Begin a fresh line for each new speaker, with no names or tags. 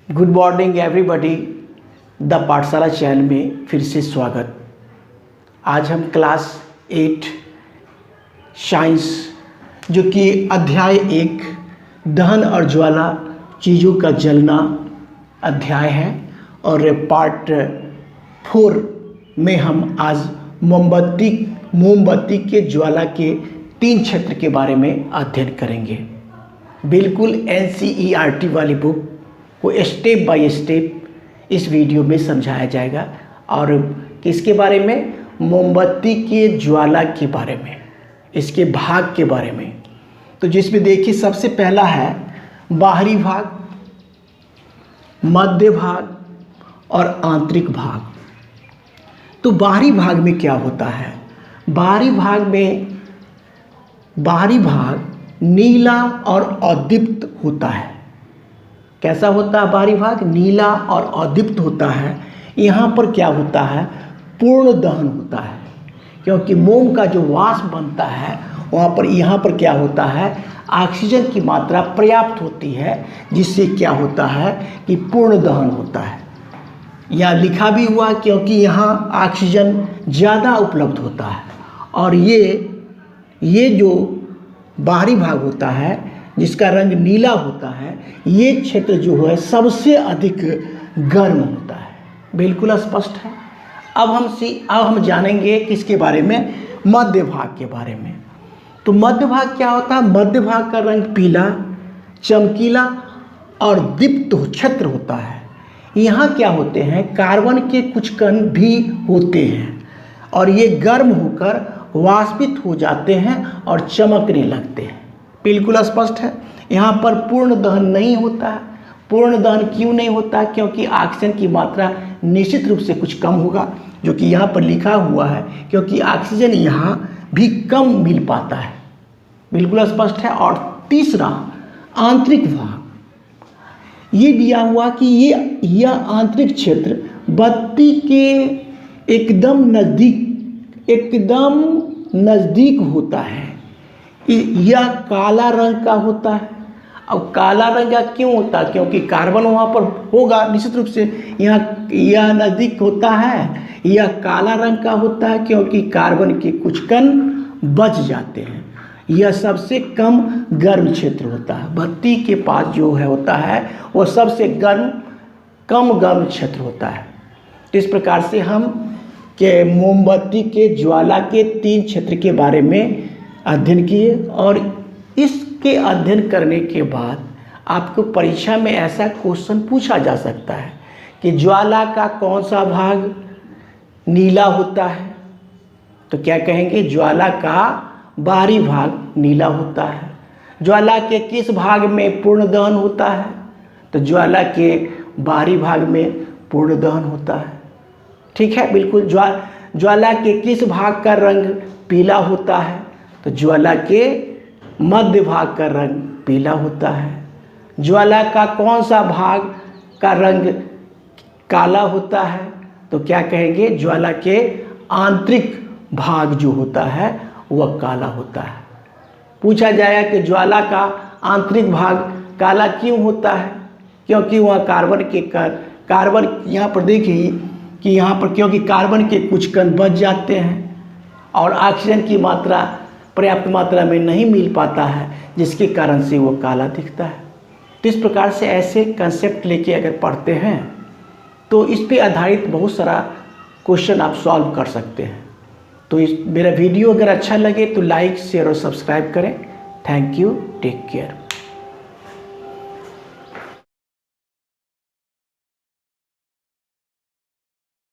Good morning everybody. The पाठशाला channel में फिर से स्वागत। आज हम क्लास 8 साइंस जो कि अध्याय 1 दहन और ज्वाला चीज़ों का जलना अध्याय है, और पार्ट 4 में हम आज मोमबत्ती के ज्वाला के 3 क्षेत्र के बारे में अध्ययन करेंगे। बिल्कुल NCERT वाली बुक को स्टेप बाय स्टेप इस वीडियो में समझाया जाएगा। और किसके बारे में? मोमबत्ती के ज्वाला के बारे में, इसके भाग के बारे में। तो जिसमें देखिए सबसे पहला है बाहरी भाग, मध्य भाग और आंतरिक भाग। तो बाहरी भाग में क्या होता है? बाहरी भाग नीला और अदीप्त होता है। कैसा होता है बाहरी भाग? नीला और अदीप्त होता है। यहाँ पर क्या होता है? पूर्ण दहन होता है, क्योंकि मोम का जो वाष्प बनता है वहाँ पर यहाँ पर क्या होता है? ऑक्सीजन की मात्रा पर्याप्त होती है, जिससे क्या होता है कि पूर्ण दहन होता है। यहाँ लिखा भी हुआ क्योंकि यहाँ ऑक्सीजन ज़्यादा उपलब्ध होता है। और ये जो बाहरी भाग होता है जिसका रंग नीला होता है, ये क्षेत्र जो है सबसे अधिक गर्म होता है। बिल्कुल स्पष्ट है। अब हम जानेंगे किसके बारे में? मध्य भाग के बारे में। तो मध्य भाग क्या होता है? मध्य भाग का रंग पीला, चमकीला और दीप्त क्षेत्र होता है। यहाँ क्या होते हैं? कार्बन के कुछ कण भी होते हैं, और ये गर्म होकर वाष्पित हो जाते हैं और चमकने लगते हैं। बिल्कुल स्पष्ट है। यहाँ पर पूर्ण दहन नहीं होता है। पूर्ण दहन क्यों नहीं होता? क्योंकि ऑक्सीजन की मात्रा निश्चित रूप से कुछ कम होगा, जो कि यहाँ पर लिखा हुआ है, क्योंकि ऑक्सीजन यहाँ भी कम मिल पाता है। बिल्कुल स्पष्ट है। और तीसरा आंतरिक भाग, ये दिया हुआ कि यह आंतरिक क्षेत्र बत्ती के एकदम नज़दीक होता है। यह काला रंग का होता है। अब काला रंग का क्यों होता है? क्योंकि कार्बन वहाँ पर होगा निश्चित रूप से। यह नज़दीक होता है। यह काला रंग का होता है क्योंकि कार्बन के कुछ कण बच जाते हैं। यह सबसे कम गर्म क्षेत्र होता है। बत्ती के पास जो होता है वो सबसे कम गर्म क्षेत्र होता है। इस प्रकार से हम मोमबत्ती के ज्वाला के 3 क्षेत्र के बारे में अध्ययन किए। और इसके अध्ययन करने के बाद आपको परीक्षा में ऐसा क्वेश्चन पूछा जा सकता है कि ज्वाला का कौन सा भाग नीला होता है? तो क्या कहेंगे? ज्वाला का बाहरी भाग नीला होता है। ज्वाला के किस भाग में पूर्ण दहन होता है? तो ज्वाला के बाहरी भाग में पूर्ण दहन होता है। ठीक है, बिल्कुल। ज्वाला के किस भाग का रंग पीला होता है? तो ज्वाला के मध्य भाग का रंग पीला होता है। ज्वाला का कौन सा भाग का रंग काला होता है? तो क्या कहेंगे? ज्वाला के आंतरिक भाग जो होता है वह काला होता है। पूछा जाएगा कि ज्वाला का आंतरिक भाग काला क्यों होता है? क्योंकि वह कार्बन यहाँ पर देखिए कि यहाँ पर क्योंकि कार्बन के कुछ कण बच जाते हैं और ऑक्सीजन की मात्रा पर्याप्त मात्रा में नहीं मिल पाता है, जिसके कारण से वो काला दिखता है। तो इस प्रकार से ऐसे कंसेप्ट लेके अगर पढ़ते हैं तो इस पे आधारित बहुत सारा क्वेश्चन आप सॉल्व कर सकते हैं। तो मेरा वीडियो अगर अच्छा लगे तो लाइक, शेयर और सब्सक्राइब करें। Thank you. Take care.